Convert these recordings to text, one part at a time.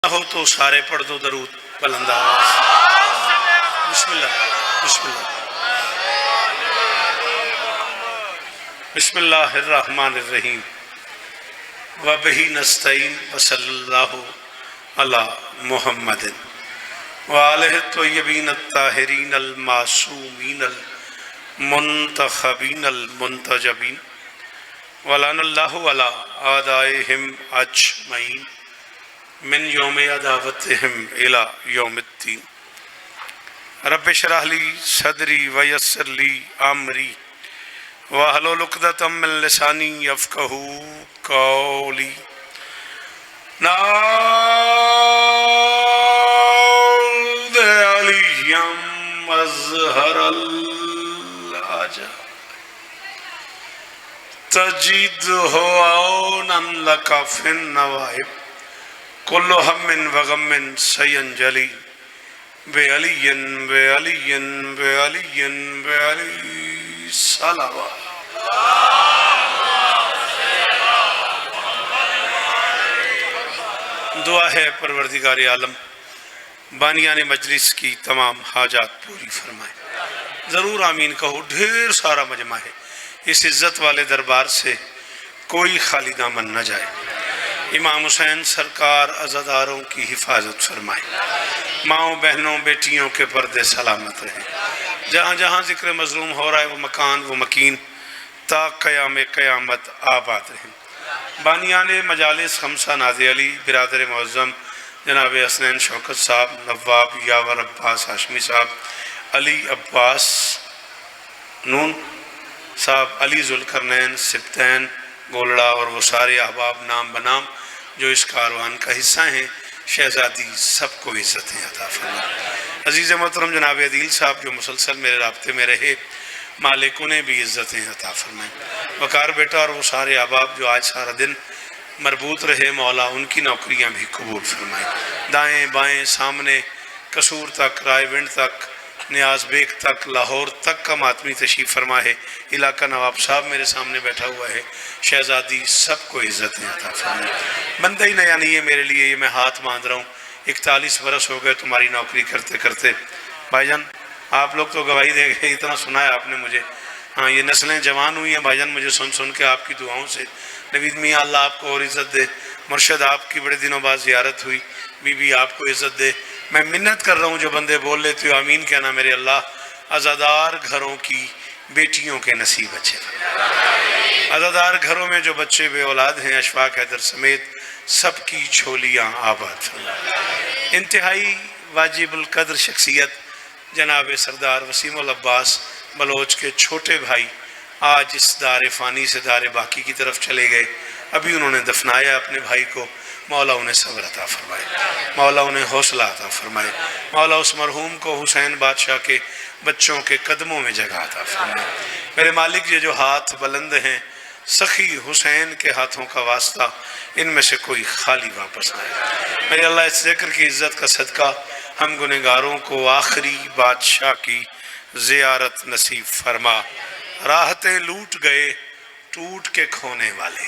ہو تو سارے پڑھ دو درود بلند آواز. بسم اللہ بسم اللہ بسم اللہ الرحمن الرحیم وبہ نستعین وصلی اللہ علی محمد وآلہ الطیبین الطاہرین المعصومین المنتخبین المنتجبین ولعن اللہ علی اعدائہم اجمعین من یوم عداوتہم الی یوم الدین. رب اشرح لی صدری ویسر لی امری واحلل عقدۃ من لسانی یفقہوا قولی. نعوذ علی مظہر العجب تجدہ عونا لک فی النوائب کل ہم وغم سینجلی بعلی بعلی بعلی بعلی صلوات. دعا ہے پروردگار عالم بانیان مجلس کی تمام حاجات پوری فرمائے. ضرور آمین کہو. ڈھیر سارا مجمع ہے. اس عزت والے دربار سے کوئی خالی دامن نہ جائے. امام حسین سرکار عزاداروں کی حفاظت فرمائے. ماؤں بہنوں بیٹیوں کے پردے سلامت رہیں. جہاں جہاں ذکر مظلوم ہو رہا ہے وہ مکان وہ مکین تا قیام قیامت آباد رہیں. بانیان مجالس خمسہ نازِ علی برادر معظم جناب حسنین شوکت صاحب، نواب یاور عباس ہاشمی صاحب، علی عباس نون صاحب، علی ذوالقرنین، سبتین گولڑا اور وہ سارے احباب نام بنام جو اس کاروان کا حصہ ہیں، شہزادی سب کو عزتیں عطا فرمائے. عزیز محترم جناب عدیل صاحب جو مسلسل میرے رابطے میں رہے، مالک انہیں بھی عزتیں عطا فرمائے. وقار بیٹا اور وہ سارے احباب جو آج سارا دن مربوط رہے، مولا ان کی نوکریاں بھی قبول فرمائے. دائیں بائیں سامنے قصور تک، رائے ونڈ تک، نیاز بیگ تک، لاہور تک کا ماتمی تشریف فرما ہے. علاقہ نواب صاحب میرے سامنے بیٹھا ہوا ہے. شہزادی سب کو عزتیں عطا فرمائے. بندہ ہی نیا نہیں ہے میرے لیے، یہ میں ہاتھ باندھ رہا ہوں. 41 برس ہو گئے تمہاری نوکری کرتے کرتے. بھائی جان آپ لوگ تو گواہی دے گئے، اتنا سنا ہے آپ نے مجھے. ہاں یہ نسلیں جوان ہوئی ہیں بھائی جان مجھے سن سن کے آپ کی دعاؤں سے. نوید میاں اللہ آپ کو اور عزت دے. مرشد آپ کی بڑے دنوں بعد زیارت ہوئی، بی بی آپ کو عزت دے. میں منت کر رہا ہوں جو بندے بول لیتے ہو آمین کہنا میرے اللہ. عزادار گھروں کی بیٹیوں کے نصیب اچھے. عزادار گھروں میں جو بچے بے اولاد ہیں، اشفاق حیدر سمیت سب کی چھولیاں آباد فرمائے. انتہائی واجب القدر شخصیت جناب سردار وسیم العباس بلوچ کے چھوٹے بھائی آج اس دار فانی سے دار باقی کی طرف چلے گئے. ابھی انہوں نے دفنایا اپنے بھائی کو. مولا انہیں صبر عطا فرمائے، مولا انہیں حوصلہ عطا فرمائے. مولا اس مرحوم کو حسین بادشاہ کے بچوں کے قدموں میں جگہ عطا فرمائے. میرے مالک یہ جو ہاتھ بلند ہیں، سخی حسین کے ہاتھوں کا واسطہ ان میں سے کوئی خالی واپس نہ آئے. میرے اللہ اس ذکر کی عزت کا صدقہ ہم گنہگاروں کو آخری بادشاہ کی زیارت نصیب فرما. راحتیں لوٹ گئے ٹوٹ کے کھونے والے.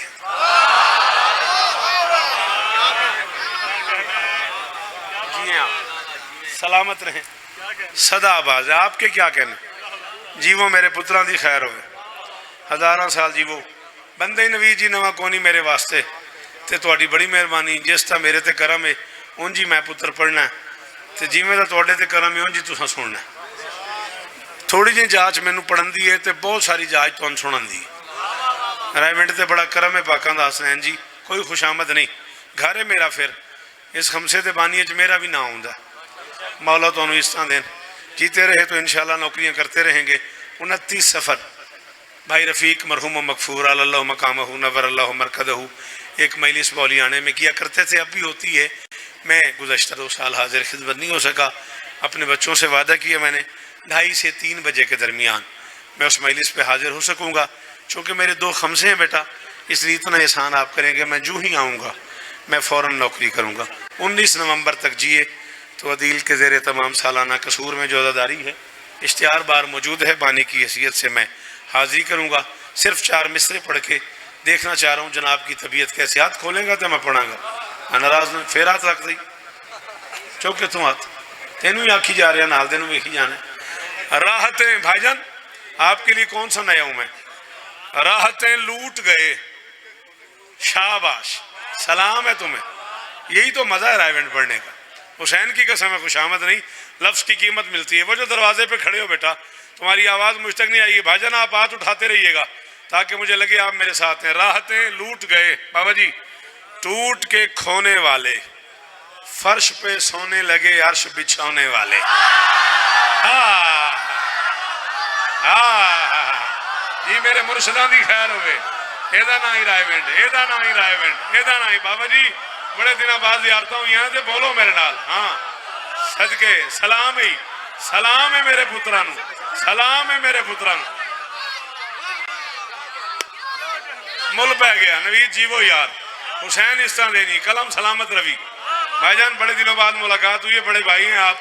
جی ہاں سلامت رہیں، صدا آباد ہے. آپ کے کیا کہنا جیو میرے پتران دی خیر ہوئے، ہزاراں سال جیو. بندے نوید جی نواں کونی میرے واسطے تے تواڈی بڑی مہربانی. جس طرح میرے تے کرم ہے اون جی میں پتر پڑھنا ہے تے جیویں دا تواڈے تے کرم ہے اون جی تساں سننا ہے. تھوڑی جی جانچ مینوں پڑھن دی ہے تے بہت ساری جانچ تہن سنن دی. رائے منڈ تے بڑا کرم ہے پاکاں دا حسنین جی، کوئی خوشامد نہیں. گھر ہے میرا پھر اس خمسے تے بانی اچ میرا بھی نام ہوندا. مولا تانوں اس طرح دین. جیتے رہے تو انشاءاللہ نوکریاں کرتے رہیں گے. 29 سفر بھائی رفیق مرحوم و مغفور اللہ مقامہ نور اللہ مرکدہ ایک مجلس بولیانے میں کیا کرتے تھے، اب بھی ہوتی ہے. میں گزشتہ 2 سال حاضر خدمت نہیں ہو سکا. اپنے بچوں سے وعدہ کیا میں نے 2:30 سے 3 بجے کے درمیان میں اس مجلس پہ حاضر ہو سکوں گا. چونکہ میرے 2 خمسے ہیں بیٹا، اس لیے اتنا احسان آپ کریں گے. میں جو ہی آؤں گا میں فوراً نوکری کروں گا. 19 نومبر تک جیے تو عدیل کے زیر تمام سالانہ قصور میں جو عزاداری ہے اشتہار بار موجود ہے. بانی کی حیثیت سے میں حاضری کروں گا. صرف 4 مصرے پڑھ کے دیکھنا چاہ رہا ہوں جناب کی طبیعت کیسے. ہاتھ کھولیں گا تو میں پڑھاں گا. ناراض نہیں، فیرات رکھ دی چوکے تو ہاتھ تینوں ہی آکھی جا رہے ہیں نال دینوں ویکھی جانے. راحتیں بھائی جان آپ کے لیے کون سا نیا ہوں میں. راحتیں لوٹ گئے شاباش سلام ہے تمہیں. یہی تو مزہ ہے رائے ونڈ پڑھنے کا. حسین کی قسم ہے خوش آمد نہیں لفظ کی قیمت ملتی ہے. وہ جو دروازے پہ کھڑے ہو بیٹا تمہاری آواز مجھ تک نہیں آئی ہے. بھائی جان آپ ہاتھ اٹھاتے رہیے گا تاکہ مجھے لگے آپ میرے ساتھ ہیں. راحتیں لوٹ گئے بابا جی ٹوٹ کے کھونے والے فرش پہ سونے لگے عرش بچھونے والے. جی میرے مرشداں دی خیر ہوئے. ایدہ نہ ہی رائے ونڈ ایدہ نہ ہی رائے ونڈ ایدہ نہ ہی. بابا جی بڑے دنوں بعد زیارتوں ہوئی ہیں تے بولو میرے نال. ہاں صدقے سلام ہی سلام ہے میرے پترانو سلام ہے میرے پترانو. مل پہ گیا نوید جیو یار حسین اس طرح دینی قلم سلامت روی. بھائی جان بڑے دنوں بعد ملاقات ہوئی ہے. بڑے بھائی ہیں آپ.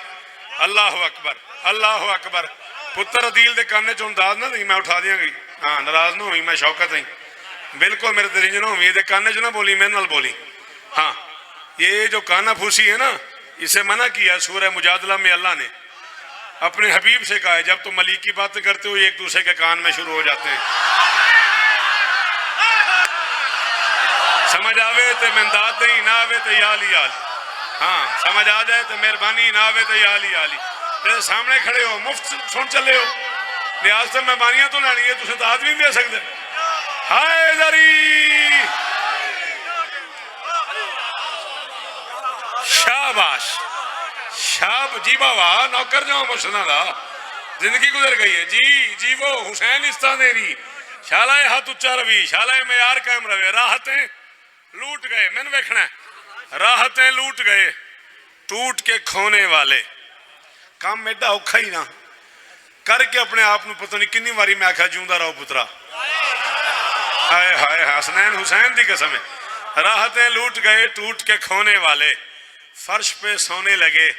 اللہ اکبر اللہ اکبر. پتر عدیل دے کانے چون داد نہ نہیں میں اٹھا دیا گئی. ہاں ناراض نہ ہوئی میں شوکت نہیں بالکل میرے دریج نہ ہوئی. دے کانے چون نہ بولی میرے نال بولی. ہاں یہ جو کانا پھوسی ہے نا اسے منع کیا سورہ مجادلہ میں اللہ نے اپنے حبیب سے کہا ہے جب تم ملیک کی باتیں کرتے ہو ایک دوسرے کے کان میں شروع ہو جاتے ہیں. سمجھ آوے تے منداد نہیں نہ آوے تے یالی آلی. ہاں سمجھ آ جائے تو مہربانی نہ آوے تو یالی آلی. میرے سامنے کھڑے ہو مفت سن چلے ہو لحاظ سے مہمانیاں تو لینی ہے تسے داد بھی نہیں دے سکتے. ہائے ذری شاباش شاب جی بابا نوکر جاؤ مرشداں دا زندگی گزر گئی ہے. جی جی وہ حسین استان دینی شالائے ہاتھ اچا روی شالائے معیار قائم روے. راحتیں لوٹ گئے میں نے ویکھنا ہے. راحتیں لوٹ گئے ٹوٹ کے کھونے والے. کام ایڈا اوکھا ہی نہ کر کے اپنے آپ نو پتہ نہیں کنی باری میں آکھا جیوندا رہو پترا. ہائے ہائے حسنین حسین دی قسم ہے. راحتیں لوٹ گئے ٹوٹ کے کھونے والے فرش پہ سونے لگے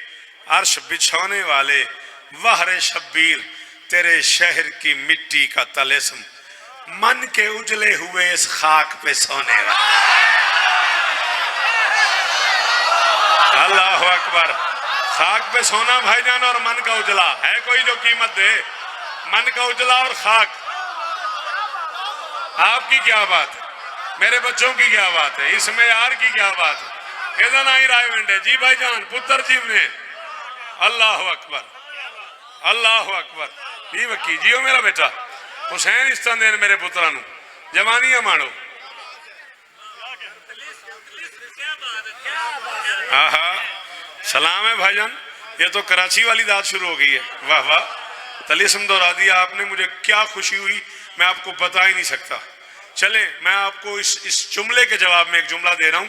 عرش بچھونے والے. وہر شبیر تیرے شہر کی مٹی کا طلسم من کے اجلے ہوئے اس خاک پہ سونے والے. اللہ اکبر. خاک پہ سونا بھائی جان اور من کا اجلا ہے کوئی جو قیمت دے. من کا اجلا اور خاک. آپ کی کیا بات ہے میرے بچوں کی کیا بات ہے اس میں یار کی کیا بات ہے. ایدن آئی رائے ونڈے جی بھائی جان پتر جیو نے. اللہ اکبر اللہ اکبر. جی وکی جیو میرا بیٹا حسین استان دین میرے پترانو جوانیاں مانو. آہا سلام ہے بھائی جان. یہ تو کراچی والی داد شروع ہو گئی ہے. واہ واہ طلسم دورا دیا آپ نے مجھے. کیا خوشی ہوئی میں آپ کو بتا ہی نہیں سکتا. چلیں میں آپ کو اس جملے کے جواب میں ایک جملہ دے رہا ہوں.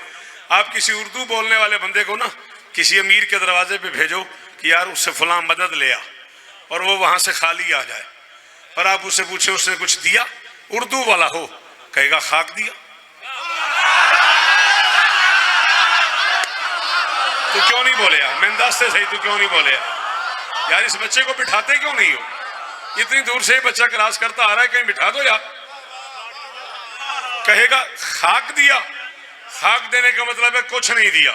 آپ کسی اردو بولنے والے بندے کو نا کسی امیر کے دروازے پہ بھیجو کہ یار اس سے فلاں مدد لے آ اور وہ وہاں سے خالی آ جائے اور آپ اس سے پوچھیں اس نے کچھ دیا اردو والا ہو کہے گا خاک دیا. تو کیوں نہیں بولے یار میں انداز سے صحیح تو کیوں نہیں بولے یار اس بچے کو بٹھاتے کیوں نہیں ہو. اتنی دور سے بچہ کلاس کرتا آ رہا ہے کہیں بٹھا دو یار. کہے گا خاک دیا. خاک دینے کا مطلب ہے کچھ نہیں دیا.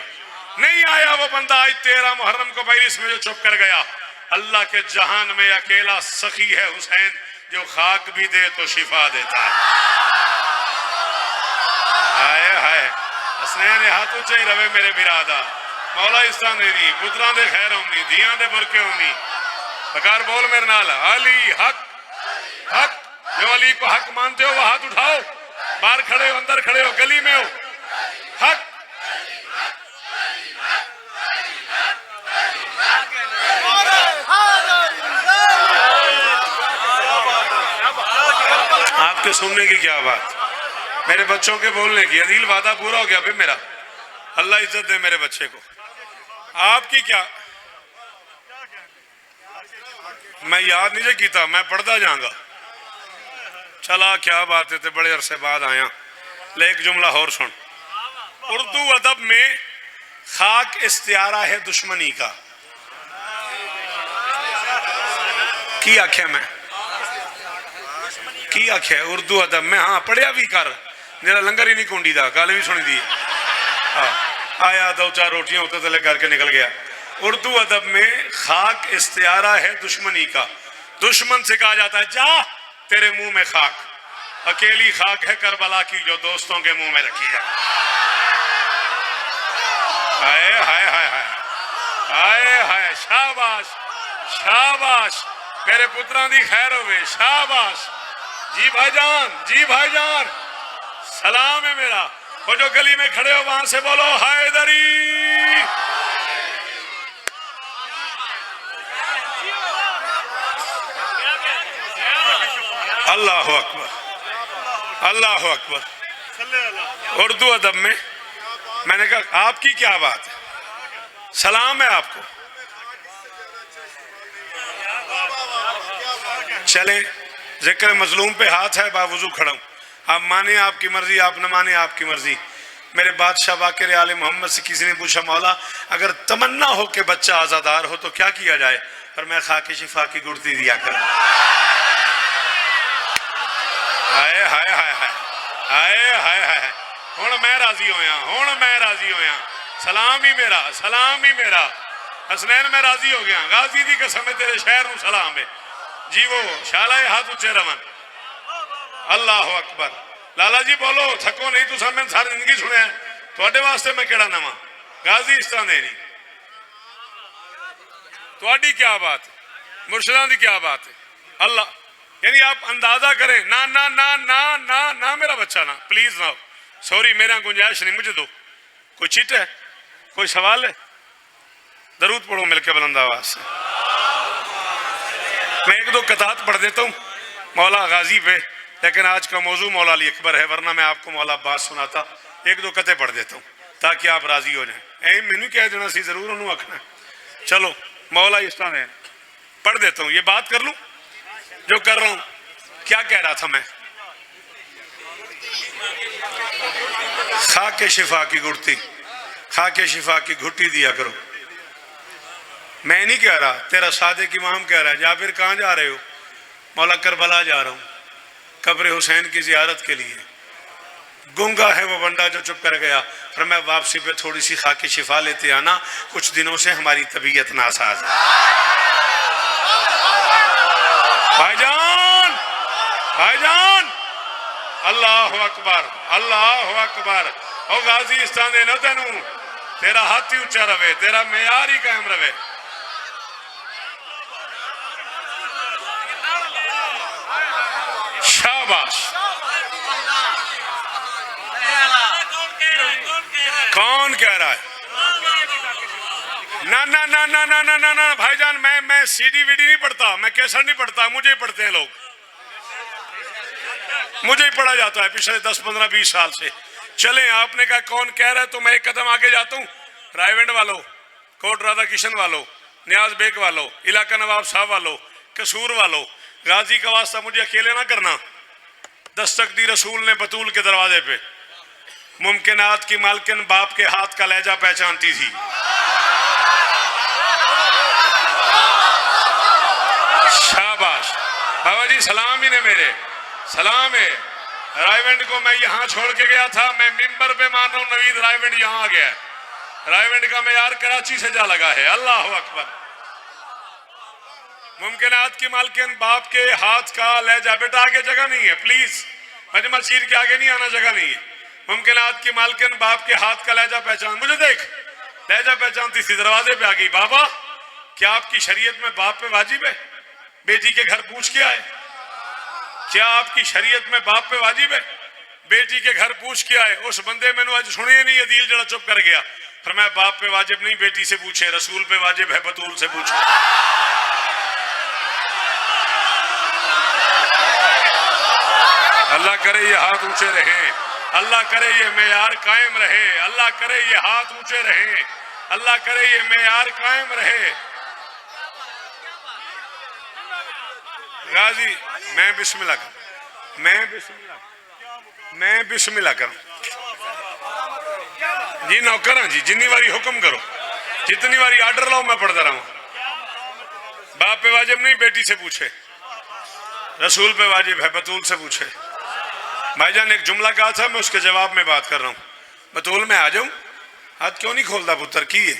نہیں آیا وہ بندہ آج 13 محرم کو پیرس میں جو چھپ کر گیا. اللہ کے جہان میں اکیلا سخی ہے حسین جو خاک بھی دے تو شفا دیتا ہے. ہائے ہائے حسنین ہاتھ اونچے ہی روے میرے برادہ. مولا استان دینی پتران دے خیر ہونی دیاں دے برکے ہونی. بکار بول میرے نال علی حق حق. جو علی کو حق مانتے ہو وہ ہاتھ اٹھاؤ. باہر کھڑے ہو اندر کھڑے ہو گلی میں ہو. حق آپ کے سننے کی کیا بات میرے بچوں کے بولنے کی. عدیل وعدہ پورا ہو گیا پھر میرا. اللہ عزت دے میرے بچے کو. آپ کی کیا میں یاد نہیں کیتا میں پڑھتا جاؤں گا. چلا کیا بات ہے بڑے عرصے بعد آیا. لے ایک جملہ اور سن. اردو ادب میں خاک استعارہ ہے دشمنی کا. کی آکھے میں کی آکھے اردو ادب میں. ہاں پڑھیا بھی کر میرا لنگر ہی نہیں کونڈی دا گل بھی سنی دی. آیا دو چار روٹیاں ہوتے تلے کر کے نکل گیا. اردو ادب میں خاک استعارہ ہے دشمنی کا. دشمن سے کہا جاتا ہے جا تیرے منہ میں خاک. اکیلی خاک ہے کربلا کی جو دوستوں کے منہ میں رکھی ہے. ہائے ہائے ہائے ہائے ہائے ہائے. شاباش شاباش میرے پتران دی خیر ہوئے. شاباش جی بھائی جان جی بھائی جان. سلام ہے میرا. وہ جو گلی میں کھڑے ہو وہاں سے بولو حیدری. اللہ اکبر اللہ اکبر. اردو ادب میں نے کہا آپ کی کیا بات ہے. سلام ہے آپ کو. چلیں ذکر مظلوم پہ ہاتھ ہے باوضو کھڑا ہوں. آپ مانیں آپ کی مرضی آپ نہ مانیں آپ کی مرضی. میرے بادشاہ باقر آل محمد سے کسی نے پوچھا مولا اگر تمنا ہو کہ بچہ آزادار ہو تو کیا کیا جائے. اور میں خاک شفا کی گڑتی دیا کروں. ہائے ہائے ہائے ہائے ہائے ہائے. ہوں میں راضی ہویا ہوں میں راضی ہویا. سلام ہی میرا سلام ہی میرا. حسنین میں راضی ہو گیا. غازی دی قسم ہے تیرے شہر نو سلام ہے جی. وہ شالہ ہاتھ اچھے رون. اللہ اکبر. لالا جی بولو تھکو نہیں. تو سب میں ساری زندگی سنے ہیں تھوڑے واسطے میں کیڑا نواں. غازی اس طرح دے نہیں. تھوڑی کیا بات ہے مرشدان دی کیا بات ہے. اللہ یعنی آپ اندازہ کریں. نہ نہ نہ نہ نہ نہ میرا بچہ نہ پلیز نہ. سوری میرا گنجائش نہیں. مجھے دو. کوئی چیٹ ہے کوئی سوال ہے. درود پڑھو مل کے بلند آواز سے. میں ایک دو قطعات پڑھ دیتا ہوں مولا غازی پہ. لیکن آج کا موضوع مولا علی اکبر ہے ورنہ میں آپ کو مولا عباس سناتا. ایک دو قطعے پڑھ دیتا ہوں تاکہ آپ راضی ہو جائیں. اے مینو کہہ دینا سی ضرور انہوں آکھنا. چلو مولا اس طرح ہے پڑھ دیتا ہوں. یہ بات کر لوں جو کر رہا ہوں. کیا کہہ رہا تھا میں. خاک شفا کی گھٹی خاک شفا کی گھٹی دیا کرو. میں نہیں کہہ رہا تیرا صادق امام کہہ رہا ہے. جابر کہاں جا رہے ہو. مولا کربلا جا رہا ہوں قبر حسین کی زیارت کے لیے. گنگا ہے وہ بندہ جو چپ کر گیا. اور میں واپسی پہ تھوڑی سی خاک شفا لیتے آنا. کچھ دنوں سے ہماری طبیعت ناساز ہے. بھائی جان بھائی جان. اللہ اکبر اللہ اکبر. او غازی اس طرح دے نہ تینوں. تیرا ہاتھ ہی اچھا رہے تیرا معیار ہی قائم رہے. شاباش. کون کہہ رہا ہے. نہ نہ نہ نہ نہ نہ نہ بھائی جان. میں سی ڈی وی ڈی نہیں پڑھتا. میں کیسٹ نہیں پڑھتا. مجھے ہی پڑھتے ہیں لوگ. مجھے ہی پڑھا جاتا ہے پچھلے 10-15-20 سال سے. چلیں آپ نے کہا کون کہہ رہا ہے تو میں ایک قدم آگے جاتا ہوں. رائیونڈ والو کوٹ رادا کشن والو نیاز بیگ والو علاقہ نواب صاحب والو قصور والو. غازی کا واسطہ مجھے اکیلے نہ کرنا. دستک دی رسول نے بطول کے دروازے پہ. ممکنات کی مالکن باپ کے ہاتھ کا لہجہ پہچانتی تھی. شاباش بابا جی. سلام ہی نے میرے سلام ہے. رائیونڈ کو میں یہاں چھوڑ کے گیا تھا. میں ممبر پہ مان رہا ہوں نوید رائیونڈ یہاں آ گیا ہے. رائیونڈ کا معیار کراچی سے جا لگا ہے. اللہ اکبر. ممکنات کی مالکن باپ کے ہاتھ کا لہجہ. بیٹا آگے جگہ نہیں ہے پلیز. مجمع چیر کے آگے نہیں آنا جگہ نہیں ہے. ممکنات کی مالکن باپ کے ہاتھ کا لہجہ پہچان. مجھے دیکھ لہجہ پہچانتی تھی. دروازے پہ آ گئی. بابا کیا آپ کی شریعت میں باپ پہ واجب ہے بیٹی کے گھر پوچھ کے آئے. کیا آپ کی شریعت میں باپ پہ واجب ہے بیٹی کے گھر پوچھ کے آئے. اس بندے میں نے آج سنے نہیں. عدیل جڑا چپ کر گیا. فرمایا باپ پہ واجب نہیں بیٹی سے پوچھے. رسول پہ واجب ہے بطول سے پوچھے. اللہ کرے یہ ہاتھ اونچے رہیں. اللہ کرے یہ معیار قائم رہے. اللہ کرے یہ ہاتھ اونچے رہیں. اللہ کرے یہ معیار قائم رہے. غازی میں بسم اللہ کروں. میں بسم اللہ کروں جی. نوکر ہاں جی. جنی واری حکم کرو جتنی واری آرڈر لاؤ میں پڑھتا رہا ہوں. باپ پہ واجب نہیں بیٹی سے پوچھے. رسول پہ واجب ہے بطول سے پوچھے. بھائی جان ایک جملہ کہا تھا میں اس کے جواب میں بات کر رہا ہوں. بطول میں آ جاؤں. ہاتھ کیوں نہیں کھولتا پتر کی ہے.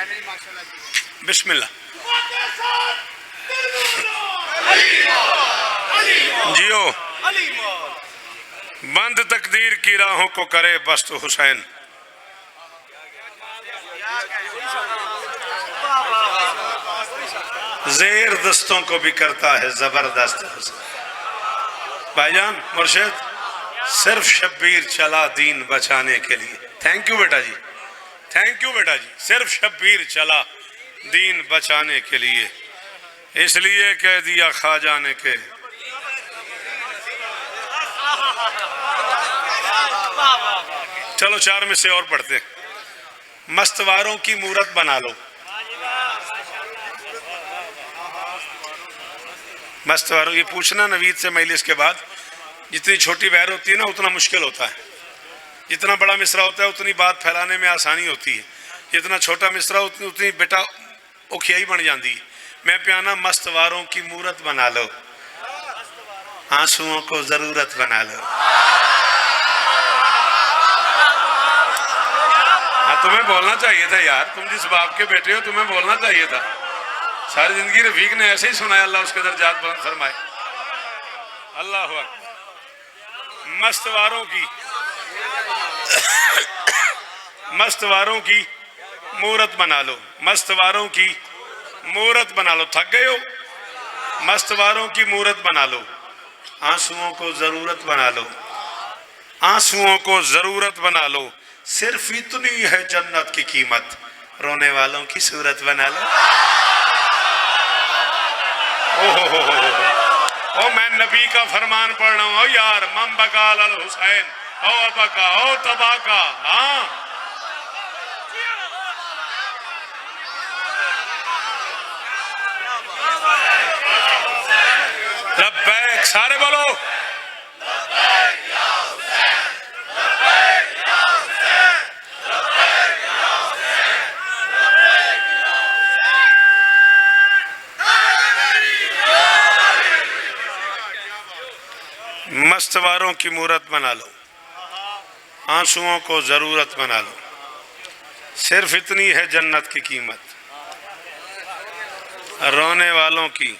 بسم اللہ جیو بند تقدیر کی راہوں کو کرے بست حسین زیر دستوں کو بھی کرتا ہے زبردست حسین. بھائی جان مرشد صرف شبیر چلا دین بچانے کے لیے. تھینک یو بیٹا جی, تھینک یو بیٹا جی. صرف شبیر چلا دین بچانے کے لیے, اس لیے کہہ دیا خواجہ نے کہ چلو 4 میں سے اور پڑھتے ہیں. مستواروں کی مورت بنا لو. مستواروں یہ پوچھنا نوید سے مجلس کے بعد, جتنی چھوٹی بہر ہوتی ہے نا اتنا مشکل ہوتا ہے, جتنا بڑا مصرع ہوتا ہے اتنی بات پھیلانے میں آسانی ہوتی ہے, جتنا چھوٹا مصرع اتنی بیٹا اوکھیائی بن جاندی. میں پیانا مستواروں کی مورت بنا لو, آنسوؤں کو ضرورت بنا لو. تمہیں بولنا چاہیے تھا یار, تم جس باپ کے بیٹے ہو تمہیں بولنا چاہیے تھا. ساری زندگی رفیق نے ایسے ہی سنایا, اللہ اس کے درجات بلند فرمائے. اللہ اکبر. مستواروں کی مورت بنا لو, مستواروں کی مورت بنا لو. تھک گئے ہو؟ مستواروں کی مورت بنا لو, آنسوؤں کو ضرورت بنا لو, آنسوؤں کو ضرورت بنا لو. صرف اتنی ہے جنت کی قیمت, رونے والوں کی صورت بنا لو. او میں نبی کا فرمان پڑھ رہا ہوں, او یار من بقال الحسین او ابکا او تباکا. ہاں لبیک, سارے بولو مستواروں کی مورت بنا لو, آنسوؤں کو ضرورت بنا لو. صرف اتنی ہے جنت کی قیمت, رونے والوں کی.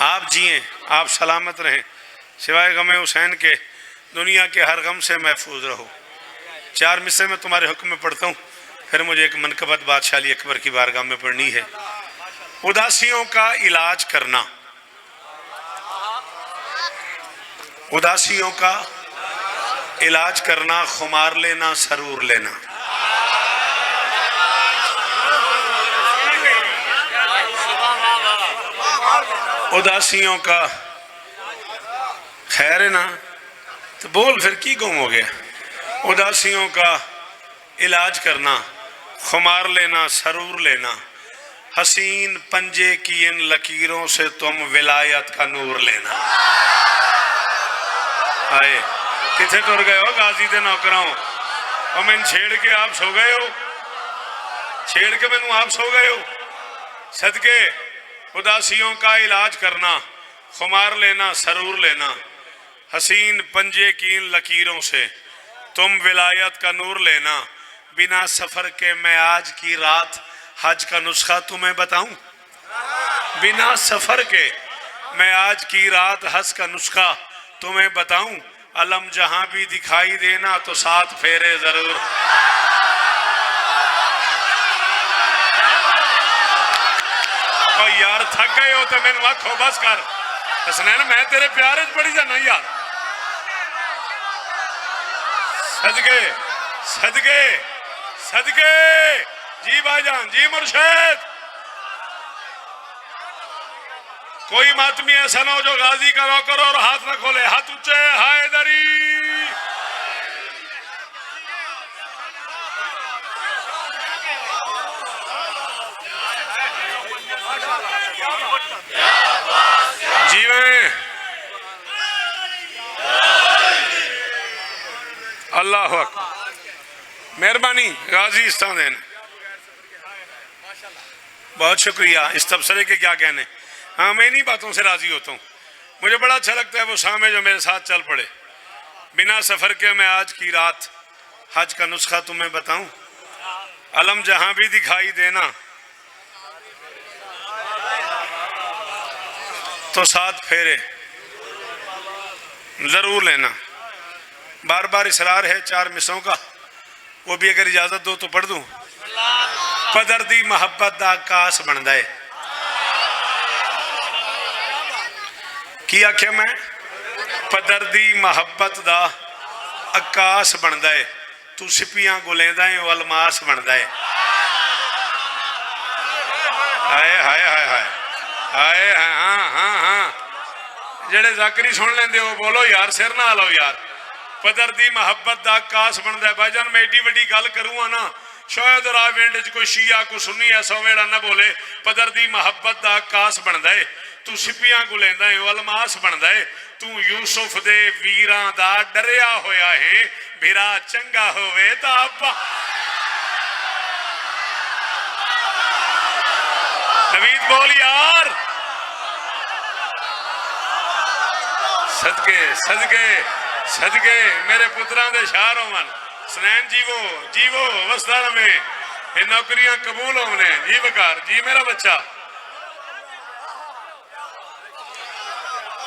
آپ جئیں, آپ سلامت رہیں, سوائے غم حسین کے دنیا کے ہر غم سے محفوظ رہو. 4 مصرے میں تمہارے حکم میں پڑھتا ہوں, پھر مجھے ایک منقبت بادشاہ علی اکبر کی بارگاہ میں پڑھنی ہے. اداسیوں کا علاج کرنا, اداسیوں کا علاج کرنا, خمار لینا سرور لینا. اداسیوں کا خیر ہے نا, تو بول پھر کی گم ہو گیا. اداسیوں کا علاج کرنا, خمار لینا سرور لینا, حسین پنجے کی ان لکیروں سے تم ولایت کا نور لینا. آئے کتھے ٹر گئے ہو غازی دے نوکراں, اور میں چھیڑ کے آپ سو گئے ہو, چھیڑ کے میں آپ سو گئے ہو. صدقے اداسیوں کا علاج کرنا, خمار لینا سرور لینا, حسین پنجے کی ان لکیروں سے تم ولایت کا نور لینا. بنا سفر کے میں آج کی رات حج کا نسخہ تمہیں بتاؤں, بنا سفر کے میں آج کی رات حج کا نسخہ تمہیں بتاؤں. علم جہاں بھی دکھائی دینا تو 7 پھیرے ضرور. اور یار تھک گئے ہو تو میں نے آکھو بس کر حسنین, میں تیرے پیارے پڑی جانا یار. صدقے صدقے صدقے جی بھائی جان, جی مرشد. کوئی ماتمی ایسا نہ ہو جو غازی کا رو کرو اور ہاتھ نہ کھولے. ہاتھ اونچے, حیدری. جی میں اللہ اکبر, مہربانی غازی استادین, بہت شکریہ. اس تبصرے کے کیا کہنے, ہاں میں انہی باتوں سے راضی ہوتا ہوں. مجھے بڑا اچھا لگتا ہے وہ سامنے جو میرے ساتھ چل پڑے. بنا سفر کے میں آج کی رات حج کا نسخہ تمہیں بتاؤں, علم جہاں بھی دکھائی دینا تو 7 پھیرے ضرور لینا. بار بار اصرار ہے 4 مصروں کا، وہ بھی اگر اجازت دو تو پڑھ دوں. پدر دی محبت دا آکاس بندا ہے. کی آکھیا میں؟ پدر دی محبت دا آکاس بندا ہے. تو سپیاں گلیندا ہے وہ الماس بندا ہے. ہائے ہائے ہائے ہائے ہائے. ہاں ہاں ہاں جڑے ذاکری سن لیندے ہو بولو یار، سر نہ آلو یار. پدر دی محبت دا آکاس بندا ہے. بھائی جان میں ایڈی وڈی گل کروں نا، شاید راوینڈ چ کوئی شیعہ کو سنی ایسا ویڑا نہ بولے. پدر دی محبت دا آکاس بندا ہے. تو سپیاں کو لیندا ہے وہ الماس بندا ہے. تو یوسف دے ویراں دا ڈریا ہویا ہے. بھرا چنگا ہوئے تا ابا. نوید بول یار. صدقے صدقے صدقے میرے پتران دے شہر ہون. سنین جیوو وسدار میں یہ نوکریاں قبول ہونے. جی بکار جی میرا بچہ.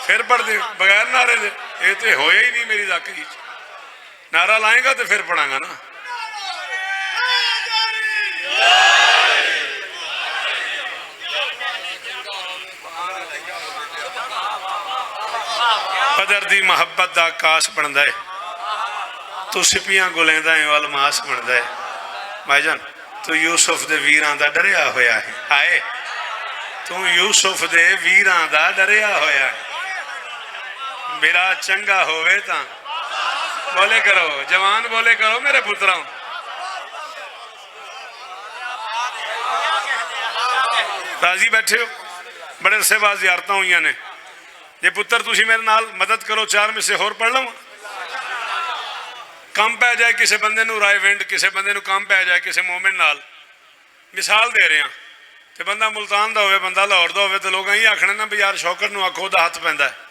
پھر پڑھ دے بغیر نعرے دے. یہ تو ہویا ہی نہیں میری ذاکری. نعرہ لائیں گا تو پھر پڑھاں گا نا. پدر دی محبت دا آکاس بندا ہے. تو سپیاں گلیندا ہے الماس بندا ہے. بھائی جان تو یوسف دے ویراں دا ڈریا ہویا ہے. آئے تو یوسف دے ویراں دا ڈریا ہویا ہے. میرا چنگا ہوئے تا بولے کرو جوان بولے کرو میرے پتراں. راضی بیٹھے ہو؟ بڑے عرصے بعد زیارتاں ہوئیاں نے. یہ پتر تسی میرے نال مدد کرو 4 میں سے اور پڑھ لوں. کام پہ جائے کسے بندے نو رائے وینڈ، کسے بندے نو کام پہ جائے کسے مومن نال. مثال دے رہے ہیں کہ بندہ ملتان دا ہوئے بندہ لاہور دا ہوئے تو لوگ ہی آکھنے نا بھی یار شوکر نو آکھو دا ہاتھ پہندا ہے.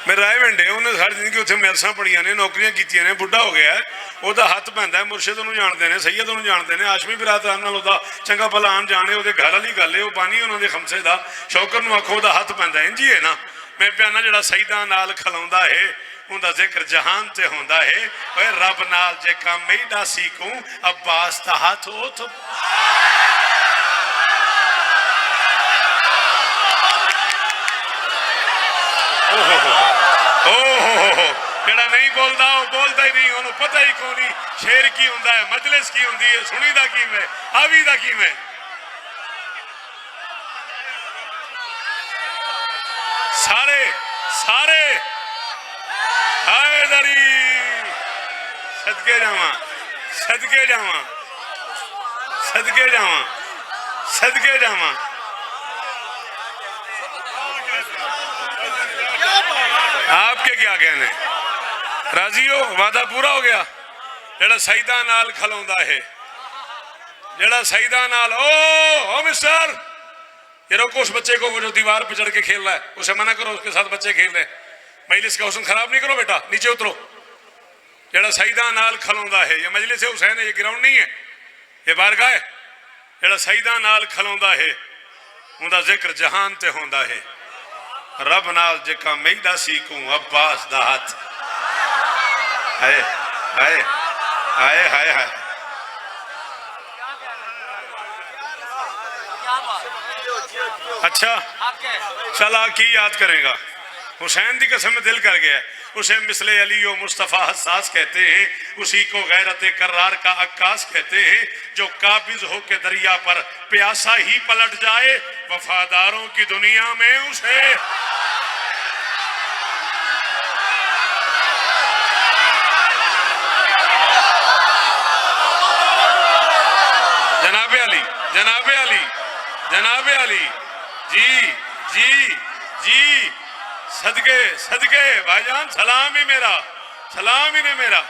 میرے رائے وینڈے انہیں ہر زندگی اتنے میرساں پڑھیاں نے، نوکریاں کیتیاں نے، بڑھا ہو گیا ہے. وہ دا ہاتھ پہندا ہے. مرشد انہوں جانتے ہیں، سید انہوں جانتے ہیں، آشمی برادران نال دا چنگا بھلا آن جانے. وہ گھر والی گل ہے وہ بانی انہوں دے خمسے دا. شوکر نو آکھو دا ہاتھ پہندا ہے. انجی ہے نا. میں پیانا جڑا سیداں نال کھلاوندا ہے ان دا ذکر جہان تے ہوندا ہے. اوے رب نال جے کام میڈا سیکھوں عباس دا ہاتھ ہو تو جڑا نہیں بولدا وہ بولدا ہی نہیں. انہوں پتہ ہی کون نہیں شیر کی ہوندا ہے، مجلس کی ہوندی ہے، سنی دا کی میں آوی دا کی میں. سارے سارے ہائے دری صدقے جاواں صدقے جاواں صدقے جاواں صدقے جاواں. آپ کے کیا کہنے؟ راضی ہو؟ وعدہ پورا ہو گیا. جڑا سیداں نال کھلوندا ہے، جڑا سیداں نال او مسٹر یہ روکو اس بچے کو وہ جو دیوار پہ چڑھ کے کھیل رہا ہے اسے منع کرو، اس کے ساتھ بچے کھیل رہے. مجلس کا حسن خراب نہیں کرو بیٹا، نیچے اترو. جڑا سیداں نال کھلوندا ہے، یہ مجلس حسین ہے، یہ گراؤنڈ نہیں ہے، یہ بارگاہ ہے. جڑا سیداں نال کھلوندا ہے ان دا ذکر جہان تے ہوندا ہے. رب نال جکا میڈا سیکھوں عباس دا ہاتھ. ہائے ہائے ہائے ہائے ہائے. اچھا چلا کی یاد کرے گا؟ حسین دی قسم دل کر گیا. اسے مثل علی و مصطفیٰ حساس کہتے ہیں، اسی کو غیرت کرار کا عکاس کہتے ہیں. جو قابض ہو کے دریا پر پیاسا ہی پلٹ جائے، وفاداروں کی دنیا میں اسے جناب علی جناب علی جناب علی جی جی جی صدقے صدقے. بھائی جان سلام ہی میرا، سلام ہی نے میرا.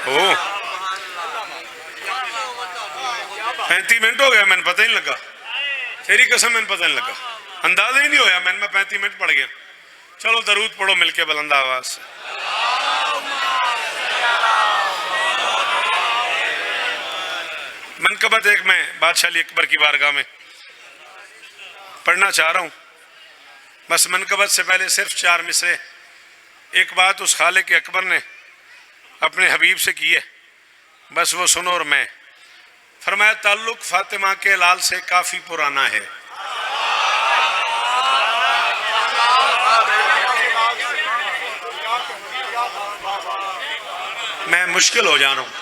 او 35 منٹ ہو گیا، میں نے پتہ ہی نہیں لگا. تیری قسم میں نے پتہ نہیں لگا. اندازہ ہی نہیں ہویا میں 35 منٹ پڑھ گیا. چلو درود پڑھو مل کے بلند آواز سے. منقبت ایک میں بادشاہ علی اکبر کی بارگاہ میں پڑھنا چاہ رہا ہوں. بس منقبت سے پہلے صرف 4 مصرے. ایک بات اس خالق اکبر نے اپنے حبیب سے کی ہے, بس وہ سنو اور میں. فرمایا تعلق فاطمہ کے لال سے کافی پرانا ہے. میں مشکل ہو جا رہا ہوں,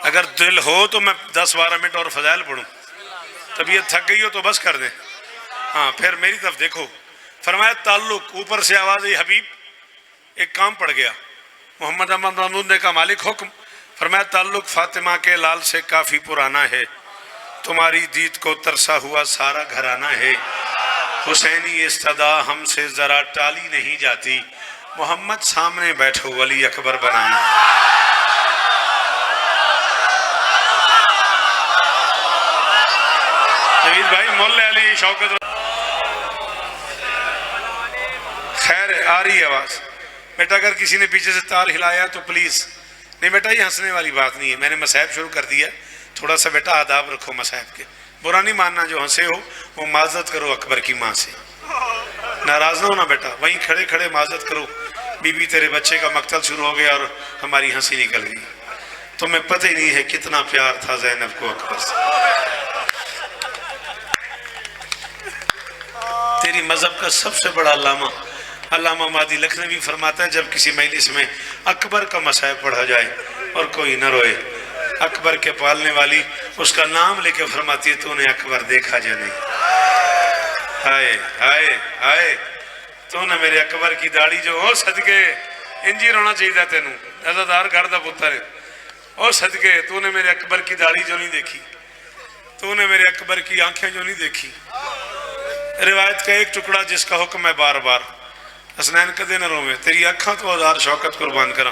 اگر دل ہو تو میں 10-12 منٹ اور فضائل پڑھوں. طبیعت تھک گئی ہو تو بس کر دیں. ہاں پھر میری طرف دیکھو. فرمایا تعلق, اوپر سے آواز آئی حبیب ایک کام پڑ گیا. محمد احمد محمود نے کہا مالک حکم. فرمایا تعلق فاطمہ کے لال سے کافی پرانا ہے, تمہاری دید کو ترسا ہوا سارا گھرانہ ہے. حسینی استدا ہم سے ذرا ٹالی نہیں جاتی, محمد سامنے بیٹھو ولی اکبر بنانا. جوید بھائی مولا علی شوکت. خیر آ رہی ہے آواز. بیٹا اگر کسی نے پیچھے سے تار ہلایا تو پلیز. نہیں بیٹا یہ ہنسنے والی بات نہیں ہے, میں نے مصاحب شروع کر دیا. تھوڑا سا بیٹا آداب رکھو مصاحب کے. برا نہیں ماننا جو ہنسے ہو وہ معذرت کرو اکبر کی ماں سے. ناراض نہ ہونا بیٹا, وہیں کھڑے کھڑے معذرت کرو. بی بی تیرے بچے کا مقتل شروع ہو گیا اور ہماری ہنسی نکل گئی. تمہیں پتہ ہی نہیں ہے کتنا پیار تھا زینب کو اکبر سے. تیری مذہب کا سب سے بڑا علامہ مہدی لکھنوی فرماتا ہے جب کسی مجلس میں اکبر کا مصاحب پڑھا جائے اور کوئی نہ روئے, اکبر کے پالنے والی اس کا نام لے کے فرماتی ہے تو نے اکبر دیکھا جو نہیں. ہائے ہائے ہائے, تو نے میرے اکبر کی داڑھی جو او صدقے انجی رونا چاہیے تھا تینوں, عزادار گھر دا پتر ہے. او صدقے تو نے میرے اکبر کی داڑھی جو نہیں دیکھی, تو نے میرے اکبر کی آنکھیں جو نہیں دیکھی. روایت کا ایک ٹکڑا جس کا حکم ہے بار بار, حسنین کدے نہ رویں تیری اکھاں تو ہزار شوکت قربان کرا.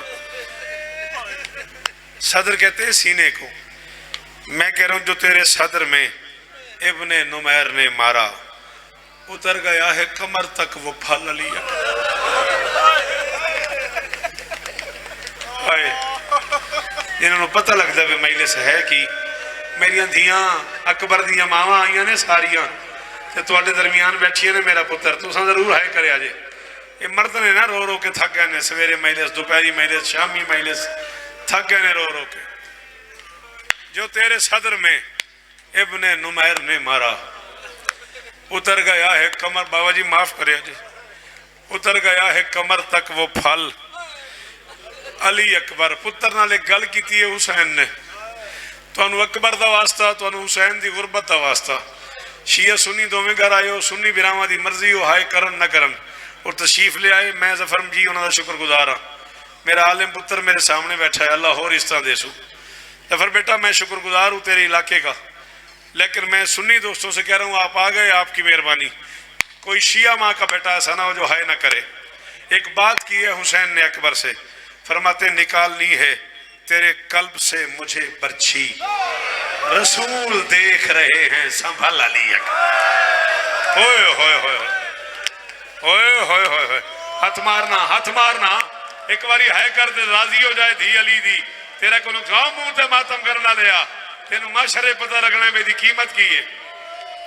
صدر کہتے ہیں سینے کو. میں کہہ رہا ہوں جو تیرے صدر میں ابن نمیر نے مارا, اتر گیا ہے کمر تک وہ پھل علی آئے. جنہوں نے پتہ لگتا ہے مجلس ہے کہ میری دھیاں اکبر دیاں ماواں آئیاں نے ساریاں تے تواڈے درمیان بیٹھیاں نے میرا پتر, تو ضرور ہے کرے آجے. یہ مرد نے نا رو رو کے تھک گئے نے, سویرے مجلس, دوپہری مجلس, شامی مجلس, تھک گئے نے رو رو کے. جو تیرے صدر میں ابن نمیر نے مارا, اتر گیا ہے کمر, بابا جی معاف کرے جی, اتر گیا ہے کمر تک وہ پھل علی اکبر. پتر نالے گل کیتی ہے حسین نے, تو انو اکبر دا واسطہ, تو انو حسین دی غربت دا واسطہ. شیعہ سنی دو میں گھر آئے ہو, سنی براما دی مرضی ہو, ہائے کرن نہ کرن, اور تشریف لے آئے. میں ظفرم جی انہوں دا شکر گزارا. میرا عالم پتر میرے سامنے بیٹھا ہے, اللہ اور اس طرح دے سو. ظفر بیٹا میں شکر گزار ہوں تیرے علاقے کا, لیکن میں سنی دوستوں سے کہہ رہا ہوں آپ آ گئے, آپ کی مہربانی. کوئی شیعہ ماں کا بیٹا ایسا نہ ہو جو ہائے نہ کرے. ایک بات کی ہے حسین نے اکبر سے, فرماتے نکالنی ہے تیرے قلب سے مجھے برچھی, رسول دیکھ رہے ہیں سنبھل علی اکبر. ہوئے ہوئے ہوئے ہوئے ہوئے ہوئے ہوئے, ہاتھ مارنا ہاتھ مارنا. ایک باری ہے کر دے راضی ہو جائے دھی علی دی, تیرا کو نقصان منہ تے ماتم کرنا لیا, تینوں معاشرے پتہ لگنا میری قیمت کی ہے.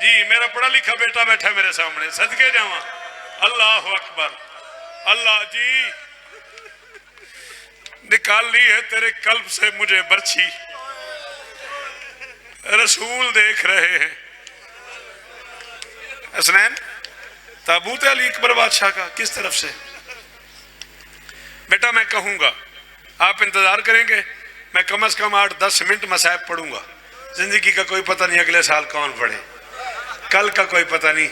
جی میرا پڑھا لکھا بیٹا بیٹھا میرے سامنے, صدقے جاواں. اللہ اکبر. اللہ جی نکالنی ہے تیرے قلب سے مجھے برچھی, رسول دیکھ رہے ہیں. حسنین تابوت علی اکبر بادشاہ کا کس طرف سے؟ بیٹا میں کہوں گا, آپ انتظار کریں گے, میں کم از کم 8-10 منٹ مصاحب پڑھوں گا. زندگی کا کوئی پتہ نہیں اگلے سال کون پڑھے, کل کا کوئی پتہ نہیں.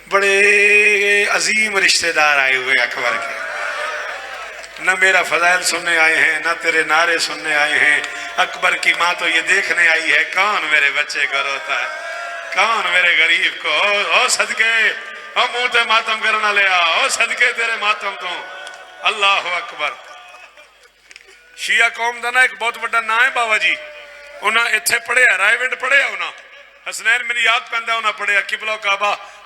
بڑے عظیم رشتہ دار آئے ہوئے اکبر کے, نہ میرا فضائل سننے آئے ہیں نہ تیرے نعرے سننے آئے ہیں. اکبر کی ماں تو یہ دیکھنے آئی ہے کون میرے بچے کو روتا ہے, کون میرے غریب کو. او صدقے, او منہ تے ماتم کرنا لیا, او صدقے تیرے ماتم تو. اللہ اکبر. شیعہ قوم دا نا ایک بہت بڑا نا ہے بابا جی, انہاں اتھے پڑھے ہے, رائے ونڈ پڑھے ہے انہاں. حسنین میری یاد پہندہ انہاں پڑھے ہے, قبلہ و کعبہ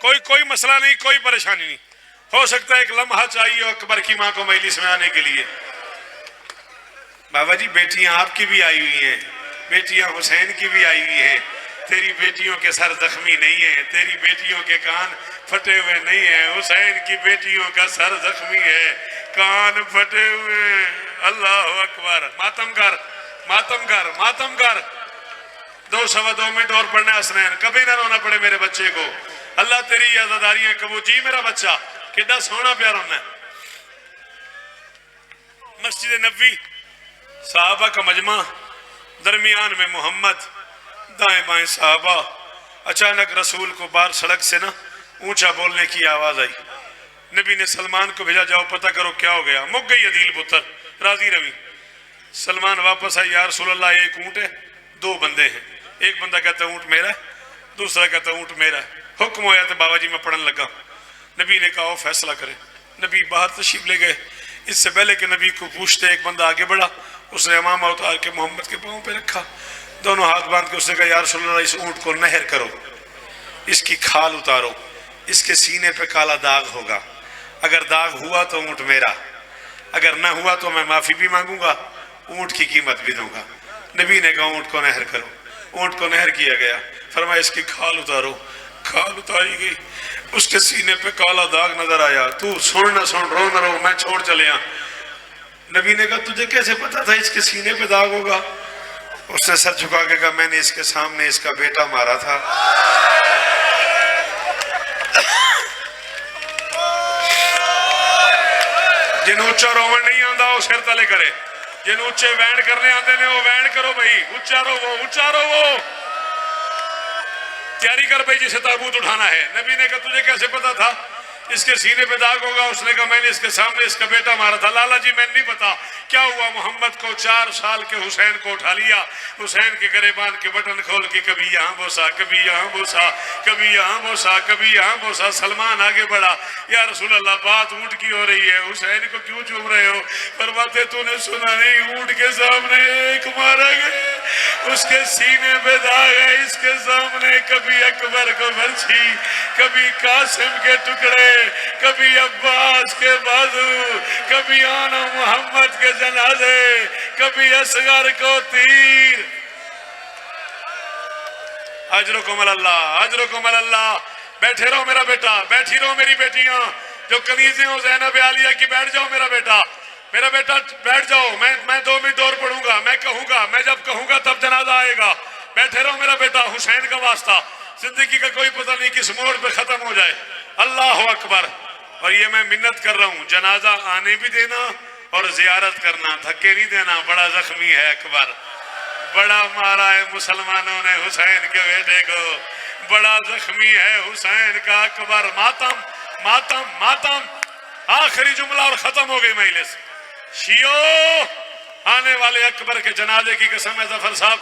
کوئی مسئلہ نہیں، کوئی پریشانی نہیں، ہو سکتا ہے ایک لمحہ چاہیے اکبر کی ماں کو مجلس میں آنے کے لیے۔ بابا جی بیٹیاں آپ کی بھی آئی ہوئی ہیں، بیٹیاں حسین کی بھی آئی ہوئی ہیں، تیری بیٹیوں کے سر زخمی نہیں ہیں، تیری بیٹیوں کے کان پھٹے ہوئے نہیں ہیں، حسین کی بیٹیوں کا سر زخمی ہے، کان پھٹے ہوئے ہیں۔ اللہ اکبر، ماتم کر ماتم کر ماتم کر، 2 منٹ اور پڑھنا حسنین، کبھی نہ رونا پڑے میرے بچے کو، اللہ تیری عزاداریاں قبول، جی میرا بچہ کتنا سونا پیار ہونا ہے۔ مسجد نبوی، صحابہ کا مجمع، درمیان میں محمد، دائیں بائیں صحابہ، اچانک رسول کو باہر سڑک سے نا اونچا بولنے کی آواز آئی، نبی نے سلمان کو بھیجا جاؤ پتہ کرو کیا ہو گیا، مک گئی عدیل پتر راضی روی۔ سلمان واپس آئی، یا رسول اللہ ایک اونٹ ہے 2 بندے ہیں، ایک بندہ کہتا ہے اونٹ میرا ہے، دوسرا کہتا ہے اونٹ میرا ہے، حکم ہوا تو بابا جی میں پڑھن لگا۔ نبی نے کہا فیصلہ کرے، نبی باہر تشریف لے گئے، اس سے پہلے کہ نبی کو پوچھتے ایک بندہ آگے بڑھا، اس نے امامہ اتار کے محمد کے پاؤں پہ رکھا، دونوں ہاتھ باندھ کے اس نے کہا یا رسول اللہ اس اونٹ کو نہر کرو، اس کی کھال اتارو، اس کے سینے پہ کالا داغ ہوگا، اگر داغ ہوا تو اونٹ میرا، اگر نہ ہوا تو میں معافی بھی مانگوں گا، اونٹ کی قیمت بھی دوں گا۔ نبی نے کہا اونٹ کو نہر کرو، اونٹ کو نہر کیا گیا، فرمایا اس کی کھال اتارو، کھال اتاری گئی، اس کے سینے پہ کالا داغ نظر آیا، تو سن نہ سن، رو نہ رو، میں چھوڑ چلے آ۔ نبی نے کہا تجھے کیسے پتا تھا اس کے سینے پہ داغ ہوگا؟ اس نے سر جھکا کے کہا میں نے اس کے سامنے اس کا بیٹا مارا تھا۔ جن اچھا رومن نہیں آندا وہ سر تلے کرے، جن اچھے وینڈ کرنے آندے نے وہ وینڈ کرو بھائی، اچھا رو وہ تیاری کر بھائی جسے تابوت اٹھانا ہے۔ نبی نے کہا تجھے کیسے پتا تھا اس کے سینے پہ داغ ہوگا؟ اس نے کہا میں نے اس کے سامنے اس کا بیٹا مارا تھا۔ لالا جی میں نہیں پتا کیا ہوا، محمد کو 4 سال کے حسین کو اٹھا لیا، حسین کے گریبان کے بٹن کھول کے کبھی یہاں بوسا، کبھی یہاں بوسا، کبھی یہاں بوسا، کبھی یہاں بوسا۔ سلمان آگے بڑھا، یا رسول اللہ بات اونٹ کی ہو رہی ہے، حسین کو کیوں چوم رہے ہو؟ فرماتے تو نے سنا نہیں اونٹ کے سامنے ایک مارا گیا، اس کے سینے پہ داغ ہے، اس کے سامنے کبھی اکبر کو برچھی، کبھی قاسم کے ٹکڑے، کبھی عباس کے بازو، کبھی آنا محمد کے جنازے، کبھی اصغر کو تیر۔ اجرکم اللہ، اجرکم اللہ۔ بیٹھے رہو میرا بیٹا، بیٹھی رہو میری بیٹیاں، جو کنیزیں ہو زینب عالیہ کی، بیٹھ جاؤ میرا بیٹا، میرا بیٹا بیٹھ جاؤ، میں 2 منٹ اور پڑھوں گا، میں کہوں گا، میں جب کہوں گا تب جنازہ آئے گا۔ بیٹھے رہو میرا بیٹا، حسین کا واسطہ، زندگی کا کوئی پتہ نہیں کس موڑ پہ ختم ہو جائے۔ اللہ اکبر۔ اور یہ میں منت کر رہا ہوں، جنازہ آنے بھی دینا اور زیارت کرنا، دھکے نہیں دینا۔ بڑا زخمی ہے اکبر، بڑا مارا ہے مسلمانوں نے حسین کے بیٹے کو، بڑا زخمی ہے حسین کا اکبر۔ ماتم ماتم ماتم۔ آخری جملہ اور ختم ہو گئی مجلس۔ شیعو، آنے والے اکبر کے جنازے کی قسم ہے ظفر صاحب،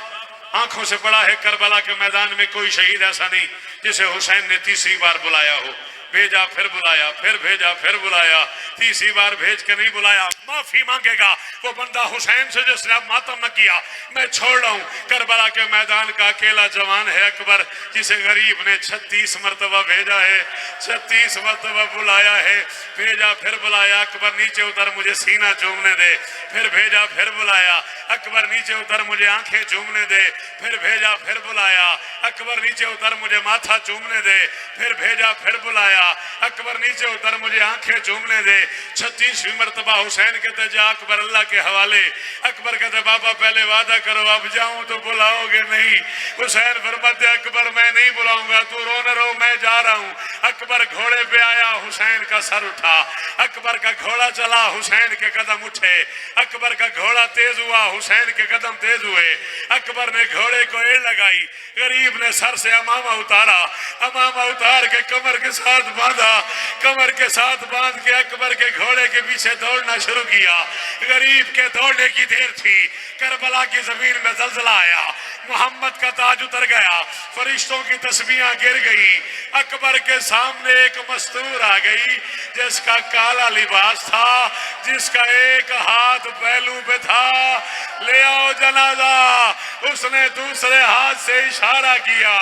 آنکھوں سے پڑا ہے کربلا کے میدان میں کوئی شہید ایسا نہیں جسے حسین نے 3ری بار بلایا ہو، بھیجا پھر بلایا، پھر بھیجا پھر بلایا، 3ری بار بھیج کے نہیں بلایا۔ معافی مانگے گا وہ بندہ حسین سے جس نے اب ماتم نہ کیا۔ میں چھوڑ رہا ہوں، کربلا کے میدان کا اکیلا جوان ہے اکبر، جسے غریب نے 36 مرتبہ بھیجا ہے، 36 مرتبہ بلایا ہے، بھیجا پھر بلایا۔ اکبر نیچے اتر مجھے سینہ چومنے دے، پھر بھیجا پھر بلایا۔ اکبر نیچے اتر مجھے آنکھیں چومنے دے، پھر بھیجا پھر بلایا۔ اکبر نیچے اتر مجھے ماتھا چومنے دے، پھر بھیجا پھر بلایا۔ اکبر نیچے اتر مجھے آنکھیں چومنے دے۔ 36ویں مرتبہ حسین کہتے جا اکبر اللہ کے حوالے۔ اکبر کہتے بابا پہلے وعدہ کرو اب جاؤں تو بلاؤ گے نہیں؟ حسین فرماتے اکبر میں نہیں بلاؤں گا، تو رو نہ رو، میں جا رہا ہوں۔ اکبر گھوڑے پہ آیا، حسین کا سر اٹھا، اکبر کا گھوڑا چلا، حسین کے قدم اٹھے، اکبر کا گھوڑا تیز ہوا، حسین کے قدم تیز ہوئے۔ اکبر نے گھوڑے کو ایڑ لگائی، غریب نے سر سے امامہ اتارا، امامہ اتار کے کمر کے ساتھ باندھا، کمر کے ساتھ باندھ کے اکبر کے گھوڑے کے پیچھے دوڑنا شروع کیا۔ غریب کے دوڑنے کی دیر تھی، کربلا کی زمین میں زلزلہ آیا، محمد کا تاج اتر گیا، فرشتوں کی تسبیحاں گر گئی۔ اکبر کے سامنے ایک مستور آ گئی جس کا کالا لباس تھا، جس کا ایک ہاتھ پہلو پہ تھا، لے آؤ جنازہ۔ اس نے دوسرے ہاتھ سے اشارہ کیا،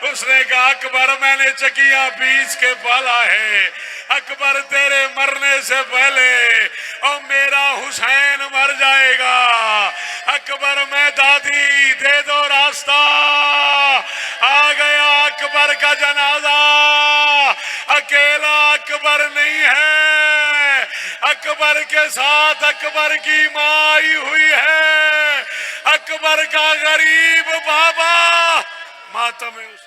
اس نے کہا اکبر میں نے چکیاں پیس کے پالا ہے، اکبر تیرے مرنے سے پہلے اور میرا حسین مر جائے گا، اکبر میں دادی دے دو راستہ۔ آ گیا اکبر کا جنازہ، اکیلا اکبر نہیں ہے، اکبر کے ساتھ اکبر کی ماں آئی ہوئی ہے، اکبر کا غریب بابا ماتم ہے اس